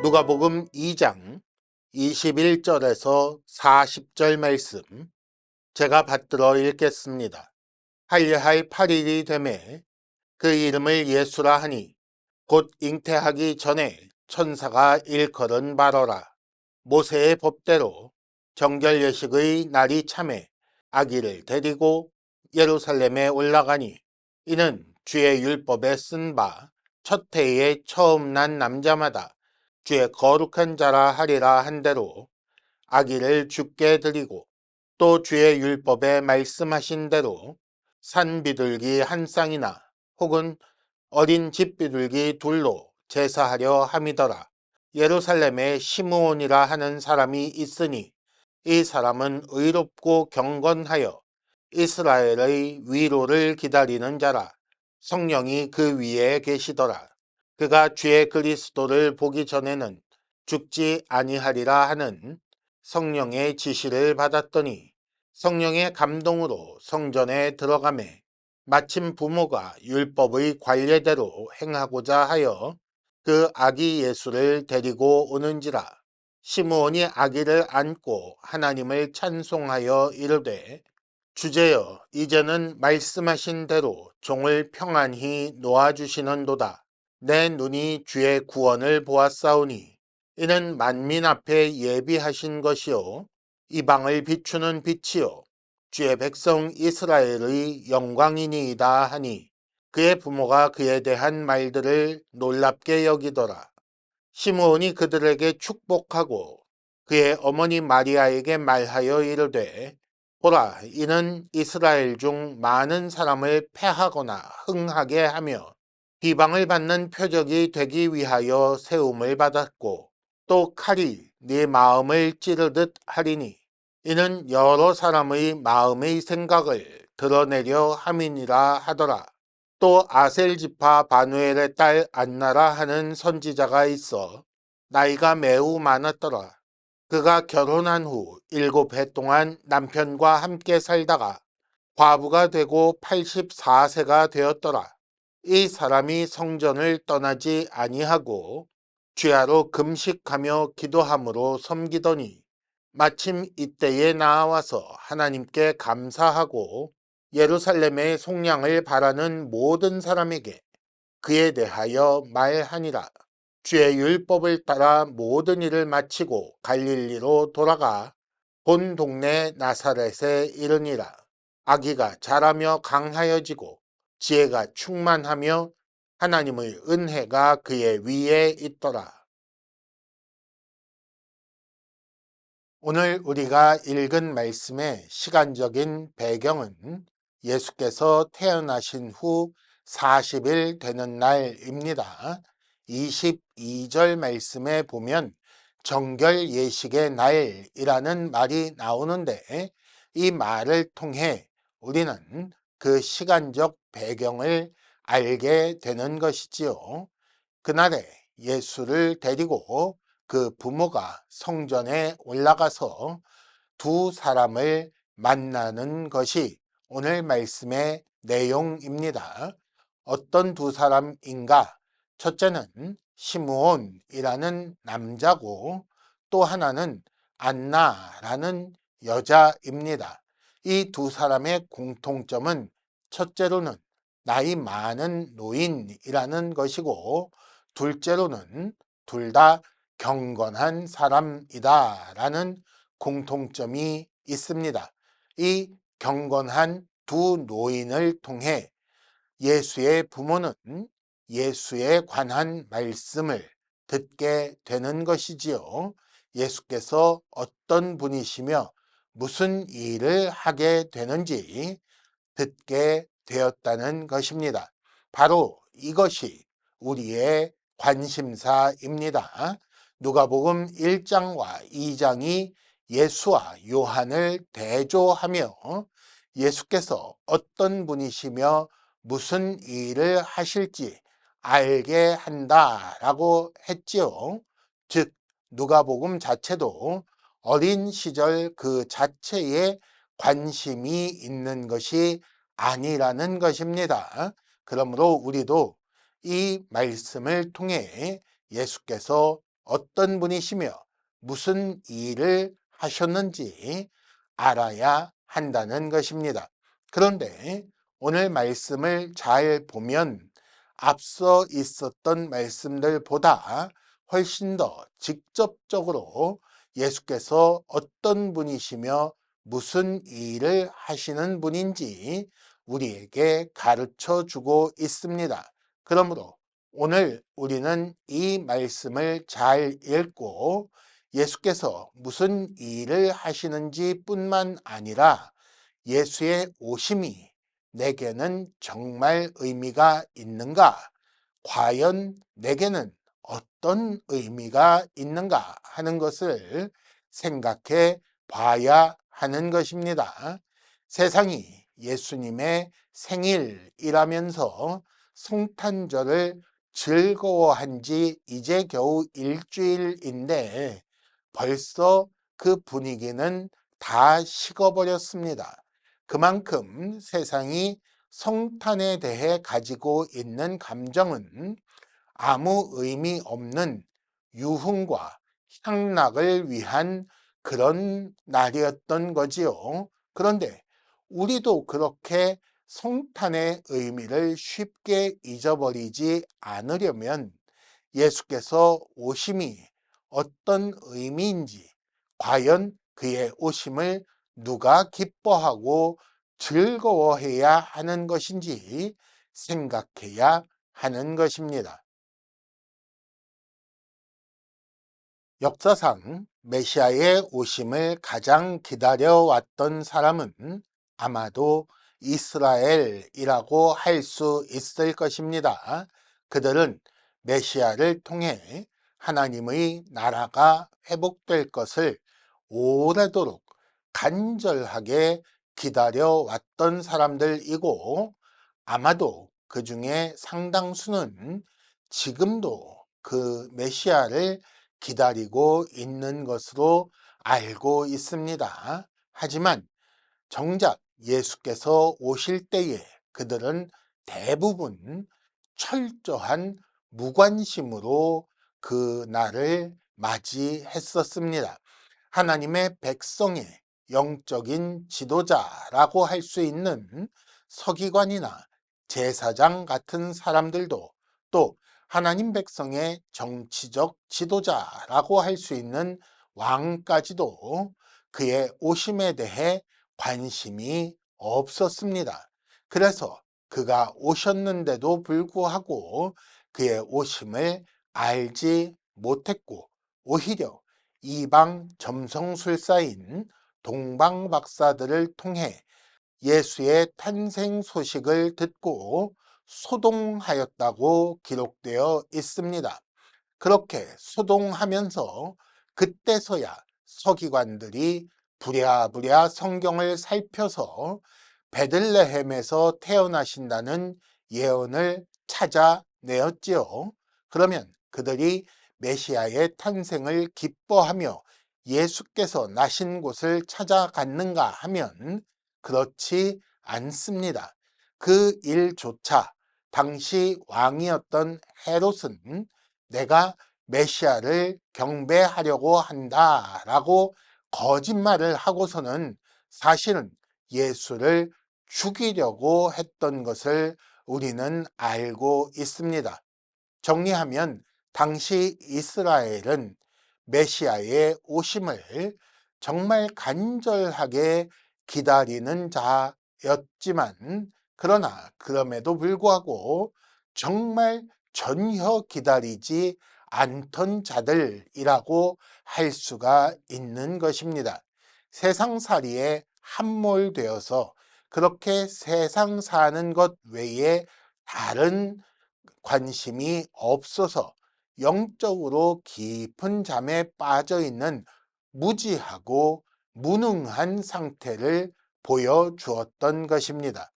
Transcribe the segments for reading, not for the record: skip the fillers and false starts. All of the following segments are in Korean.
누가복음 2장 21절에서 40절 말씀 제가 받들어 읽겠습니다. 할례할 8일이 되매 그 이름을 예수라 하니 곧 잉태하기 전에 천사가 일컬은 바로라. 모세의 법대로 정결 예식의 날이 참에 아기를 데리고 예루살렘에 올라가니 이는 주의 율법에 쓴 바 첫 해에 처음 난 남자마다 주의 거룩한 자라 하리라 한 대로 아기를 주께 드리고 또 주의 율법에 말씀하신 대로 산 비둘기 한 쌍이나 혹은 어린 집 비둘기 둘로 제사하려 함이더라. 예루살렘에 시므온이라 하는 사람이 있으니 이 사람은 의롭고 경건하여 이스라엘의 위로를 기다리는 자라. 성령이 그 위에 계시더라. 그가 주의 그리스도를 보기 전에는 죽지 아니하리라 하는 성령의 지시를 받았더니 성령의 감동으로 성전에 들어가매 마침 부모가 율법의 관례대로 행하고자 하여 그 아기 예수를 데리고 오는지라. 시므온이 아기를 안고 하나님을 찬송하여 이르되 주제여 이제는 말씀하신 대로 종을 평안히 놓아주시는도다. 내 눈이 주의 구원을 보았사오니 이는 만민 앞에 예비하신 것이요 이방을 비추는 빛이요 주의 백성 이스라엘의 영광이니이다 하니 그의 부모가 그에 대한 말들을 놀랍게 여기더라. 시므온이 그들에게 축복하고 그의 어머니 마리아에게 말하여 이르되 보라 이는 이스라엘 중 많은 사람을 패하거나 흥하게 하며 비방을 받는 표적이 되기 위하여 세움을 받았고 또 칼이 네 마음을 찌르듯 하리니 이는 여러 사람의 마음의 생각을 드러내려 함이니라 하더라. 또 아셀 지파 바누엘의 딸 안나라 하는 선지자가 있어 나이가 매우 많았더라. 그가 결혼한 후 7해 동안 남편과 함께 살다가 과부가 되고 84세가 되었더라. 이 사람이 성전을 떠나지 아니하고 주야로 금식하며 기도함으로 섬기더니 마침 이때에 나와서 하나님께 감사하고 예루살렘의 속량을 바라는 모든 사람에게 그에 대하여 말하니라. 주의 율법을 따라 모든 일을 마치고 갈릴리로 돌아가 본 동네 나사렛에 이르니라. 아기가 자라며 강하여지고 지혜가 충만하며 하나님의 은혜가 그의 위에 있더라. 오늘 우리가 읽은 말씀의 시간적인 배경은 예수께서 태어나신 후 40일 되는 날입니다. 22절 말씀에 보면 정결 예식의 날이라는 말이 나오는데 이 말을 통해 우리는 그 시간적 배경을 알게 되는 것이지요. 그날에 예수를 데리고 그 부모가 성전에 올라가서 두 사람을 만나는 것이 오늘 말씀의 내용입니다. 어떤 두 사람인가? 첫째는 시므온이라는 남자고 또 하나는 안나라는 여자입니다. 이 두 사람의 공통점은 첫째로는 나이 많은 노인이라는 것이고 둘째로는 둘 다 경건한 사람이다라는 공통점이 있습니다. 이 경건한 두 노인을 통해 예수의 부모는 예수에 관한 말씀을 듣게 되는 것이지요. 예수께서 어떤 분이시며 무슨 일을 하게 되는지 듣게 되었다는 것입니다. 바로 이것이 우리의 관심사입니다. 누가복음 1장과 2장이 예수와 요한을 대조하며 예수께서 어떤 분이시며 무슨 일을 하실지 알게 한다라고 했지요. 즉 누가복음 자체도 어린 시절 그 자체에 관심이 있는 것이 아니라는 것입니다. 그러므로 우리도 이 말씀을 통해 예수께서 어떤 분이시며 무슨 일을 하셨는지 알아야 한다는 것입니다. 그런데 오늘 말씀을 잘 보면 앞서 있었던 말씀들보다 훨씬 더 직접적으로 예수께서 어떤 분이시며 무슨 일을 하시는 분인지 우리에게 가르쳐 주고 있습니다. 그러므로 오늘 우리는 이 말씀을 잘 읽고 예수께서 무슨 일을 하시는지 뿐만 아니라 예수의 오심이 내게는 정말 의미가 있는가? 과연 내게는 어떤 의미가 있는가 하는 것을 생각해 봐야 하는 것입니다. 세상이 예수님의 생일이라면서 성탄절을 즐거워한 지 이제 겨우 일주일인데 벌써 그 분위기는 다 식어버렸습니다. 그만큼 세상이 성탄에 대해 가지고 있는 감정은 아무 의미 없는 유흥과 향락을 위한 그런 날이었던 거지요. 그런데 우리도 그렇게 성탄의 의미를 쉽게 잊어버리지 않으려면 예수께서 오심이 어떤 의미인지, 과연 그의 오심을 누가 기뻐하고 즐거워해야 하는 것인지 생각해야 하는 것입니다. 역사상 메시아의 오심을 가장 기다려왔던 사람은 아마도 이스라엘이라고 할 수 있을 것입니다. 그들은 메시아를 통해 하나님의 나라가 회복될 것을 오래도록 간절하게 기다려왔던 사람들이고 아마도 그 중에 상당수는 지금도 그 메시아를 기다리고 있는 것으로 알고 있습니다. 하지만 정작 예수께서 오실 때에 그들은 대부분 철저한 무관심으로 그 날을 맞이했었습니다. 하나님의 백성의 영적인 지도자라고 할 수 있는 서기관이나 제사장 같은 사람들도 또 하나님 백성의 정치적 지도자라고 할 수 있는 왕까지도 그의 오심에 대해 관심이 없었습니다. 그래서 그가 오셨는데도 불구하고 그의 오심을 알지 못했고 오히려 이방 점성술사인 동방 박사들을 통해 예수의 탄생 소식을 듣고 소동하였다고 기록되어 있습니다. 그렇게 소동하면서 그때서야 서기관들이 부랴부랴 성경을 살펴서 베들레헴에서 태어나신다는 예언을 찾아내었지요. 그러면 그들이 메시아의 탄생을 기뻐하며 예수께서 나신 곳을 찾아갔는가 하면 그렇지 않습니다. 그 일조차 당시 왕이었던 헤롯은 내가 메시아를 경배하려고 한다라고 거짓말을 하고서는 사실은 예수를 죽이려고 했던 것을 우리는 알고 있습니다. 정리하면 당시 이스라엘은 메시아의 오심을 정말 간절하게 기다리는 자였지만 그러나 그럼에도 불구하고 정말 전혀 기다리지 않던 자들이라고 할 수가 있는 것입니다. 세상살이에 함몰되어서 그렇게 세상 사는 것 외에 다른 관심이 없어서 영적으로 깊은 잠에 빠져 있는 무지하고 무능한 상태를 보여주었던 것입니다.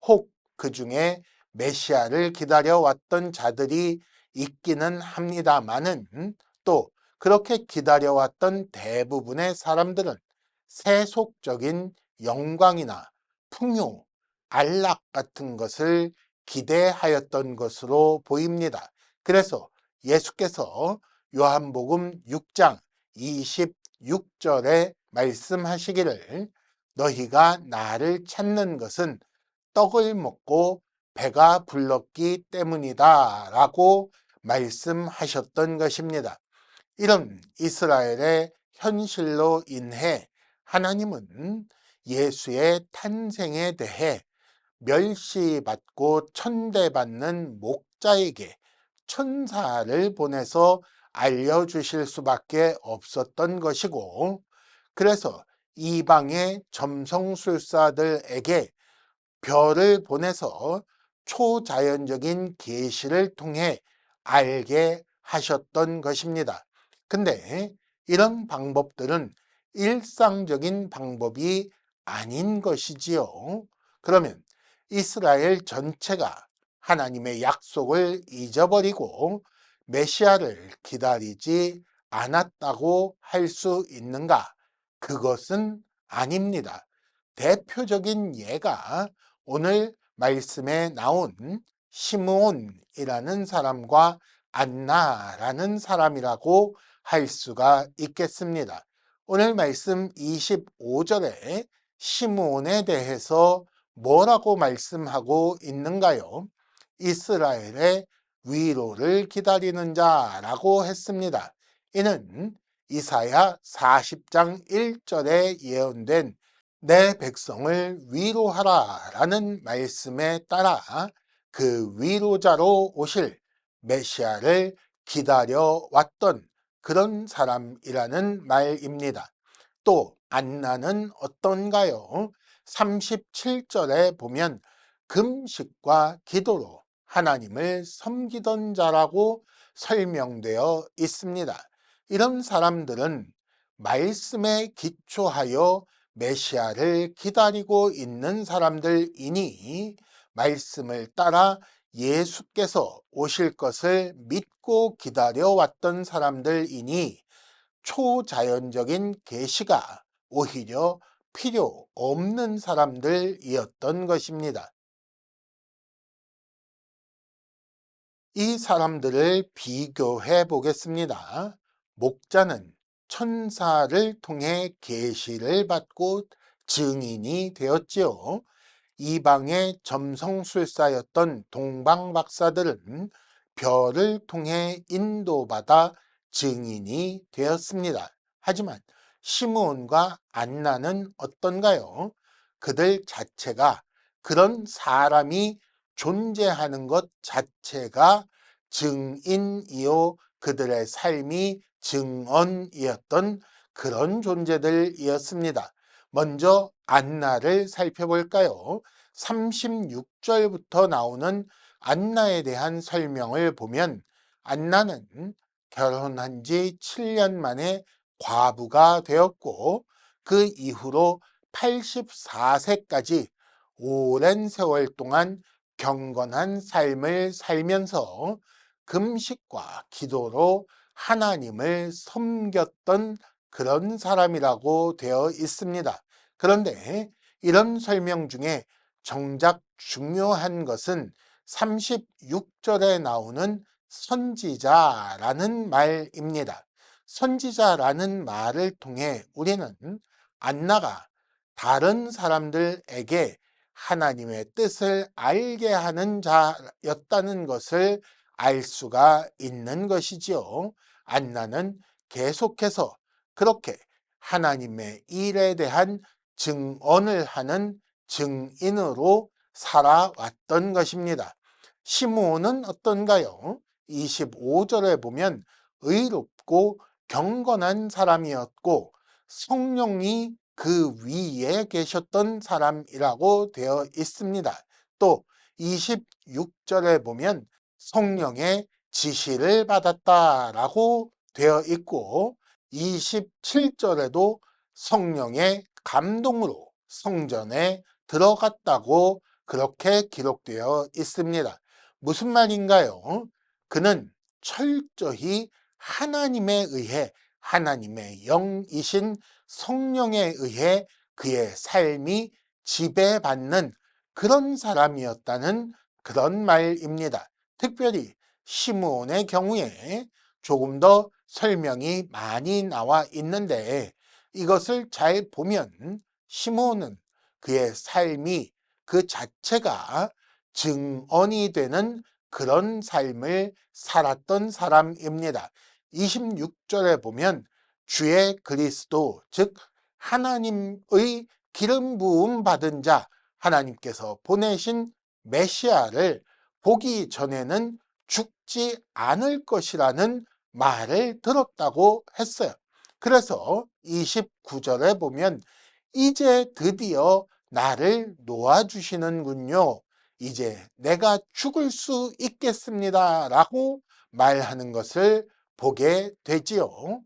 혹 그 중에 메시아를 기다려왔던 자들이 있기는 합니다마는 또 그렇게 기다려왔던 대부분의 사람들은 세속적인 영광이나 풍요, 안락 같은 것을 기대하였던 것으로 보입니다. 그래서 예수께서 요한복음 6장 26절에 말씀하시기를 너희가 나를 찾는 것은 떡을 먹고 배가 불렀기 때문이다 라고 말씀하셨던 것입니다. 이런 이스라엘의 현실로 인해 하나님은 예수의 탄생에 대해 멸시받고 천대받는 목자에게 천사를 보내서 알려주실 수밖에 없었던 것이고, 그래서 이방의 점성술사들에게 별을 보내서 초자연적인 계시를 통해 알게 하셨던 것입니다. 근데 이런 방법들은 일상적인 방법이 아닌 것이지요. 그러면 이스라엘 전체가 하나님의 약속을 잊어버리고 메시아를 기다리지 않았다고 할 수 있는가? 그것은 아닙니다. 대표적인 예가 오늘 말씀에 나온 시므온이라는 사람과 안나라는 사람이라고 할 수가 있겠습니다. 오늘 말씀 25절에 시므온에 대해서 뭐라고 말씀하고 있는가요? 이스라엘의 위로를 기다리는 자라고 했습니다. 이는 이사야 40장 1절에 예언된 내 백성을 위로하라 라는 말씀에 따라 그 위로자로 오실 메시아를 기다려왔던 그런 사람이라는 말입니다. 또 안나는 어떤가요? 37절에 보면 금식과 기도로 하나님을 섬기던 자라고 설명되어 있습니다. 이런 사람들은 말씀에 기초하여 메시아를 기다리고 있는 사람들이니 말씀을 따라 예수께서 오실 것을 믿고 기다려왔던 사람들이니 초자연적인 계시가 오히려 필요 없는 사람들이었던 것입니다. 이 사람들을 비교해 보겠습니다. 목자는 천사를 통해 계시를 받고 증인이 되었지요. 이방의 점성술사였던 동방박사들은 별을 통해 인도받아 증인이 되었습니다. 하지만 시므온과 안나는 어떤가요? 그들 자체가 그런 사람이 존재하는 것 자체가 증인이요 그들의 삶이 증언이었던 그런 존재들이었습니다. 먼저 안나를 살펴볼까요? 36절부터 나오는 안나에 대한 설명을 보면 안나는 결혼한 지 7년 만에 과부가 되었고 그 이후로 84세까지 오랜 세월 동안 경건한 삶을 살면서 금식과 기도로 하나님을 섬겼던 그런 사람이라고 되어 있습니다. 그런데 이런 설명 중에 정작 중요한 것은 36절에 나오는 선지자라는 말입니다. 선지자라는 말을 통해 우리는 안나가 다른 사람들에게 하나님의 뜻을 알게 하는 자였다는 것을 알 수가 있는 것이지요. 안나는 계속해서 그렇게 하나님의 일에 대한 증언을 하는 증인으로 살아왔던 것입니다. 시므온은 어떤가요? 25절에 보면 의롭고 경건한 사람이었고 성령이 그 위에 계셨던 사람이라고 되어 있습니다. 또 26절에 보면 성령의 지시를 받았다라고 되어 있고 27절에도 성령의 감동으로 성전에 들어갔다고 그렇게 기록되어 있습니다. 무슨 말인가요? 그는 철저히 하나님에 의해 하나님의 영이신 성령에 의해 그의 삶이 지배받는 그런 사람이었다는 그런 말입니다. 특별히 시므온의 경우에 조금 더 설명이 많이 나와 있는데 이것을 잘 보면 시므온은 그의 삶이 그 자체가 증언이 되는 그런 삶을 살았던 사람입니다. 26절에 보면 주의 그리스도, 즉 하나님의 기름 부음 받은 자, 하나님께서 보내신 메시아를 보기 전에는 죽지 않을 것이라는 말을 들었다고 했어요. 그래서 29절에 보면 이제 드디어 나를 놓아주시는군요. 이제 내가 죽을 수 있겠습니다. 라고 말하는 것을 보게 되지요.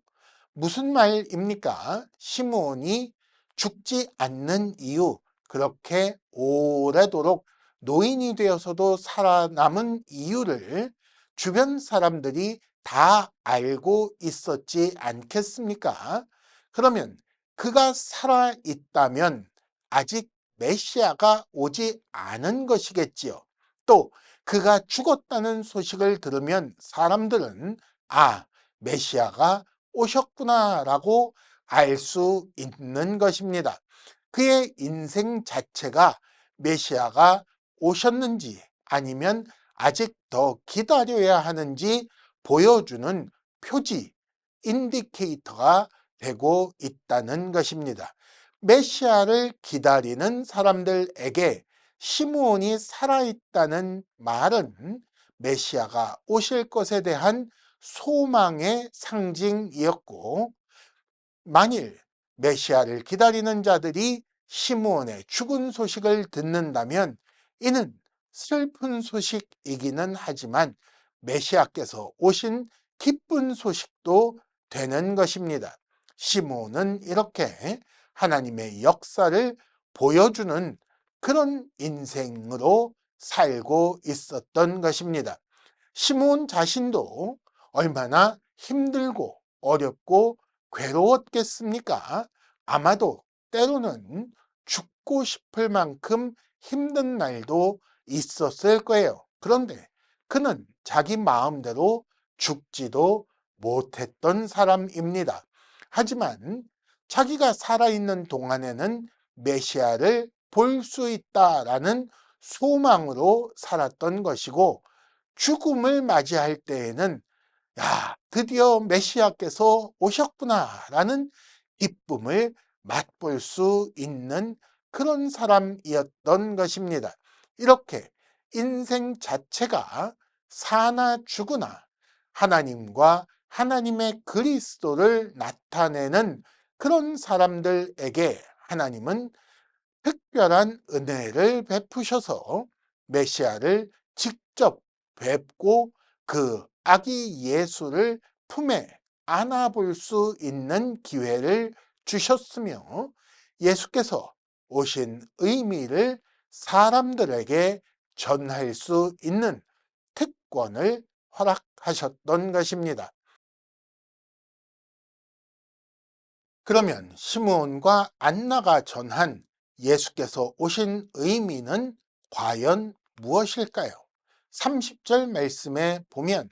무슨 말입니까? 시므온이 죽지 않는 이유, 그렇게 오래도록 노인이 되어서도 살아남은 이유를 주변 사람들이 다 알고 있었지 않겠습니까? 그러면 그가 살아있다면 아직 메시아가 오지 않은 것이겠지요. 또 그가 죽었다는 소식을 들으면 사람들은 메시아가 오셨구나라고 알 수 있는 것입니다. 그의 인생 자체가 메시아가 오셨는지 아니면 아직 더 기다려야 하는지 보여주는 표지, 인디케이터가 되고 있다는 것입니다. 메시아를 기다리는 사람들에게 시므온이 살아있다는 말은 메시아가 오실 것에 대한 소망의 상징이었고, 만일 메시아를 기다리는 자들이 시므온의 죽은 소식을 듣는다면 이는 슬픈 소식이기는 하지만 메시아께서 오신 기쁜 소식도 되는 것입니다. 시므온은 이렇게 하나님의 역사를 보여주는 그런 인생으로 살고 있었던 것입니다. 시므온 자신도 얼마나 힘들고 어렵고 괴로웠겠습니까? 아마도 때로는 죽고 싶을 만큼 힘든 날도 있었을 거예요. 그런데 그는 자기 마음대로 죽지도 못했던 사람입니다. 하지만 자기가 살아있는 동안에는 메시아를 볼 수 있다라는 소망으로 살았던 것이고, 죽음을 맞이할 때에는 드디어 메시아께서 오셨구나라는 기쁨을 맛볼 수 있는 그런 사람이었던 것입니다. 이렇게 인생 자체가 사나 죽으나 하나님과 하나님의 그리스도를 나타내는 그런 사람들에게 하나님은 특별한 은혜를 베푸셔서 메시아를 직접 뵙고 그 아기 예수를 품에 안아볼 수 있는 기회를 주셨으며, 예수께서 오신 의미를 사람들에게 전할 수 있는 특권을 허락하셨던 것입니다. 그러면 시므온과 안나가 전한 예수께서 오신 의미는 과연 무엇일까요? 30절 말씀에 보면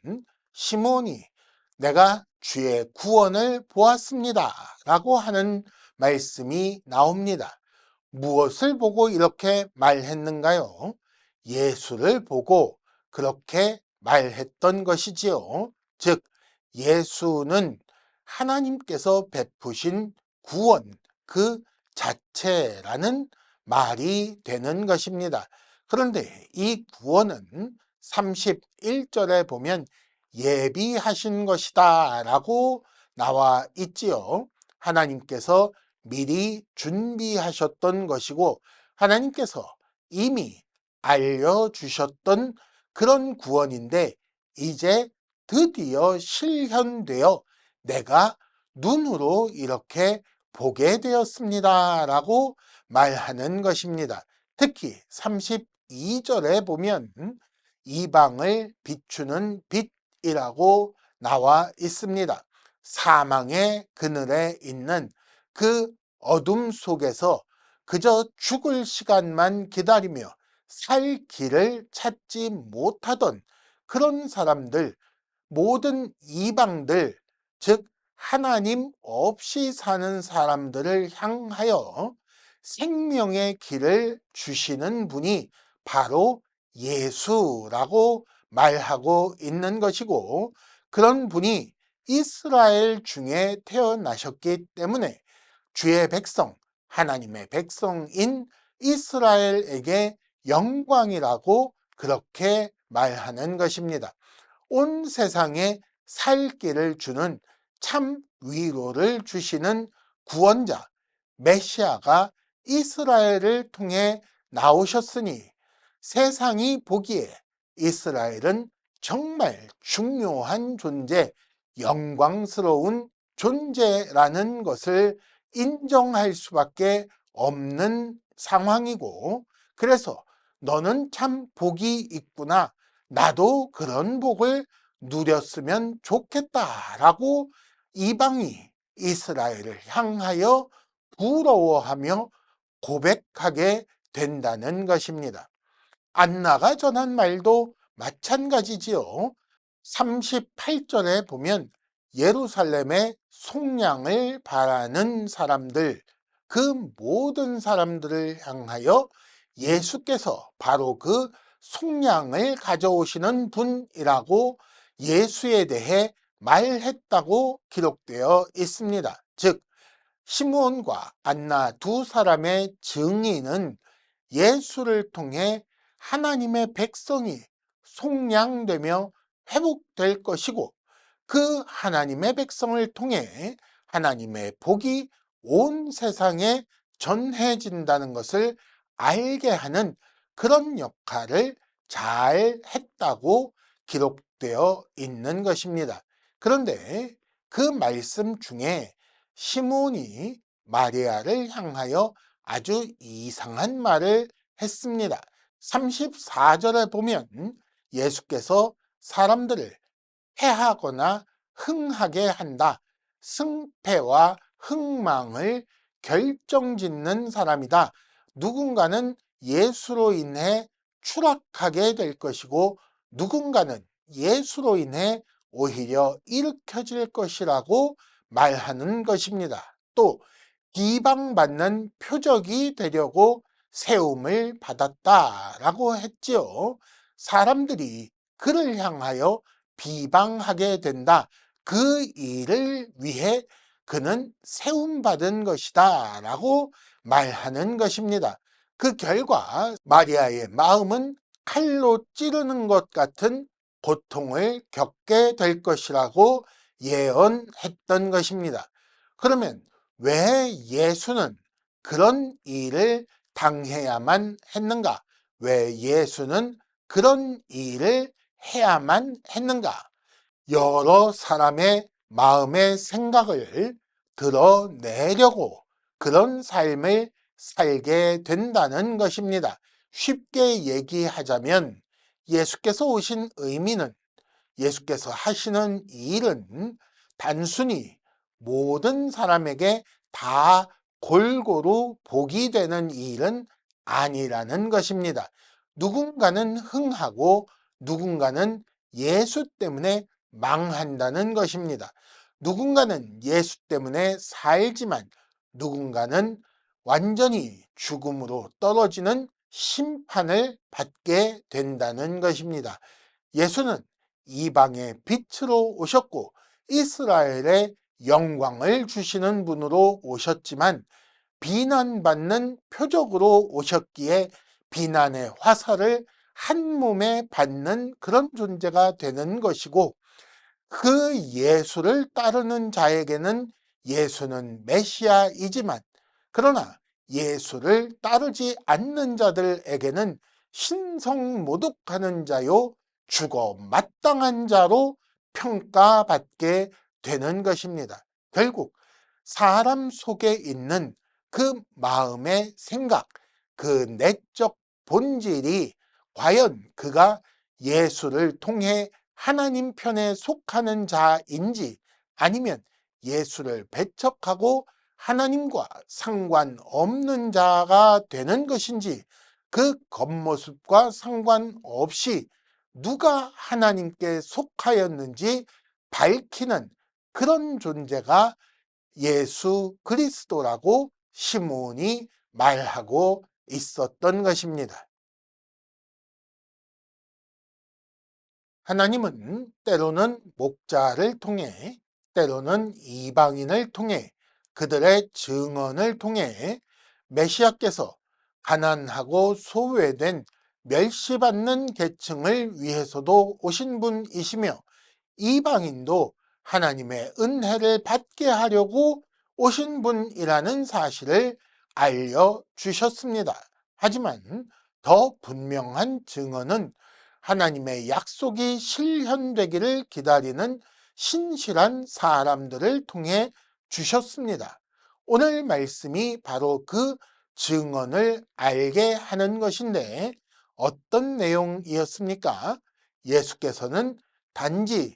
시므온이 내가 주의 구원을 보았습니다 라고 하는 말씀이 나옵니다. 무엇을 보고 이렇게 말했는가요? 예수를 보고 그렇게 말했던 것이지요. 즉 예수는 하나님께서 베푸신 구원 그 자체라는 말이 되는 것입니다. 그런데 이 구원은 31절에 보면 예비하신 것이다 라고 나와 있지요. 하나님께서 미리 준비하셨던 것이고 하나님께서 이미 알려주셨던 그런 구원인데 이제 드디어 실현되어 내가 눈으로 이렇게 보게 되었습니다 라고 말하는 것입니다. 특히 32절에 보면 이방을 비추는 빛이라고 나와 있습니다. 사망의 그늘에 있는 그 어둠 속에서 그저 죽을 시간만 기다리며 살 길을 찾지 못하던 그런 사람들, 모든 이방들, 즉 하나님 없이 사는 사람들을 향하여 생명의 길을 주시는 분이 바로 예수라고 말하고 있는 것이고, 그런 분이 이스라엘 중에 태어나셨기 때문에 주의 백성, 하나님의 백성인 이스라엘에게 영광이라고 그렇게 말하는 것입니다. 온 세상에 살 길을 주는 참 위로를 주시는 구원자 메시아가 이스라엘을 통해 나오셨으니 세상이 보기에 이스라엘은 정말 중요한 존재, 영광스러운 존재라는 것을 인정할 수밖에 없는 상황이고, 그래서 너는 참 복이 있구나, 나도 그런 복을 누렸으면 좋겠다라고 이방이 이스라엘을 향하여 부러워하며 고백하게 된다는 것입니다. 안나가 전한 말도 마찬가지지요. 38절에 보면 예루살렘의 속량을 바라는 사람들, 그 모든 사람들을 향하여 예수께서 바로 그 속량을 가져오시는 분이라고 예수에 대해 말했다고 기록되어 있습니다. 즉 시므온과 안나 두 사람의 증인은 예수를 통해 하나님의 백성이 속량되며 회복될 것이고, 그 하나님의 백성을 통해 하나님의 복이 온 세상에 전해진다는 것을 알게 하는 그런 역할을 잘 했다고 기록되어 있는 것입니다. 그런데 그 말씀 중에 시므온이 마리아를 향하여 아주 이상한 말을 했습니다. 34절에 보면 예수께서 사람들을 패하거나 흥하게 한다, 승패와 흥망을 결정짓는 사람이다. 누군가는 예수로 인해 추락하게 될 것이고 누군가는 예수로 인해 오히려 일으켜질 것이라고 말하는 것입니다. 또 비방받는 표적이 되려고 세움을 받았다라고 했지요. 사람들이 그를 향하여 비방하게 된다. 그 일을 위해 그는 세움받은 것이다 라고 말하는 것입니다. 그 결과 마리아의 마음은 칼로 찌르는 것 같은 고통을 겪게 될 것이라고 예언했던 것입니다. 그러면 왜 예수는 그런 일을 당해야만 했는가? 왜 예수는 그런 일을 해야만 했는가? 여러 사람의 마음의 생각을 드러내려고 그런 삶을 살게 된다는 것입니다. 쉽게 얘기하자면 예수께서 오신 의미는, 예수께서 하시는 일은 단순히 모든 사람에게 다 골고루 복이 되는 일은 아니라는 것입니다. 누군가는 흥하고 누군가는 예수 때문에 망한다는 것입니다. 누군가는 예수 때문에 살지만 누군가는 완전히 죽음으로 떨어지는 심판을 받게 된다는 것입니다. 예수는 이방의 빛으로 오셨고 이스라엘의 영광을 주시는 분으로 오셨지만 비난받는 표적으로 오셨기에 비난의 화살을 한 몸에 받는 그런 존재가 되는 것이고, 그 예수를 따르는 자에게는 예수는 메시아이지만 그러나 예수를 따르지 않는 자들에게는 신성모독하는 자요 죽어 마땅한 자로 평가받게 되는 것입니다. 결국 사람 속에 있는 그 마음의 생각, 그 내적 본질이 과연 그가 예수를 통해 하나님 편에 속하는 자인지 아니면 예수를 배척하고 하나님과 상관없는 자가 되는 것인지, 그 겉모습과 상관없이 누가 하나님께 속하였는지 밝히는 그런 존재가 예수 그리스도라고 시므온이 말하고 있었던 것입니다. 하나님은 때로는 목자를 통해, 때로는 이방인을 통해, 그들의 증언을 통해 메시아께서 가난하고 소외된 멸시받는 계층을 위해서도 오신 분이시며, 이방인도 하나님의 은혜를 받게 하려고 오신 분이라는 사실을 알려주셨습니다. 하지만 더 분명한 증언은 하나님의 약속이 실현되기를 기다리는 신실한 사람들을 통해 주셨습니다. 오늘 말씀이 바로 그 증언을 알게 하는 것인데, 어떤 내용이었습니까? 예수께서는 단지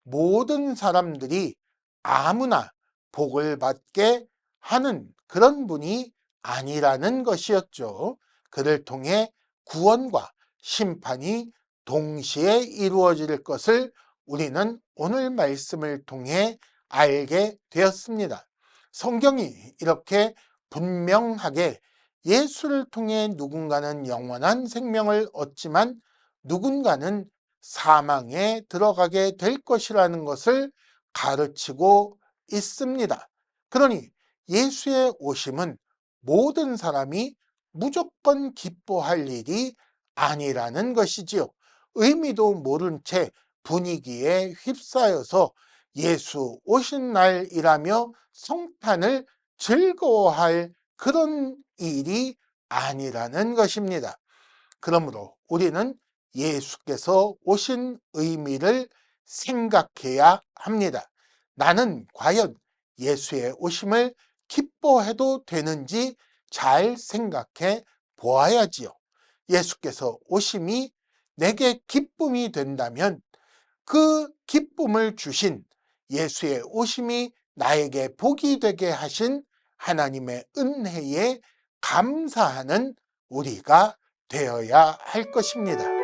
모든 사람들이 아무나 복을 받게 하는 그런 분이 아니라는 것이었죠. 그를 통해 구원과 심판이 동시에 이루어질 것을 우리는 오늘 말씀을 통해 알게 되었습니다. 성경이 이렇게 분명하게 예수를 통해 누군가는 영원한 생명을 얻지만 누군가는 사망에 들어가게 될 것이라는 것을 가르치고 있습니다. 그러니 예수의 오심은 모든 사람이 무조건 기뻐할 일이 아니라는 것이지요. 의미도 모른 채 분위기에 휩싸여서 예수 오신 날이라며 성탄을 즐거워할 그런 일이 아니라는 것입니다. 그러므로 우리는 예수께서 오신 의미를 생각해야 합니다. 나는 과연 예수의 오심을 기뻐해도 되는지 잘 생각해 보아야지요. 예수께서 오심이 내게 기쁨이 된다면 그 기쁨을 주신 예수의 오심이 나에게 복이 되게 하신 하나님의 은혜에 감사하는 우리가 되어야 할 것입니다.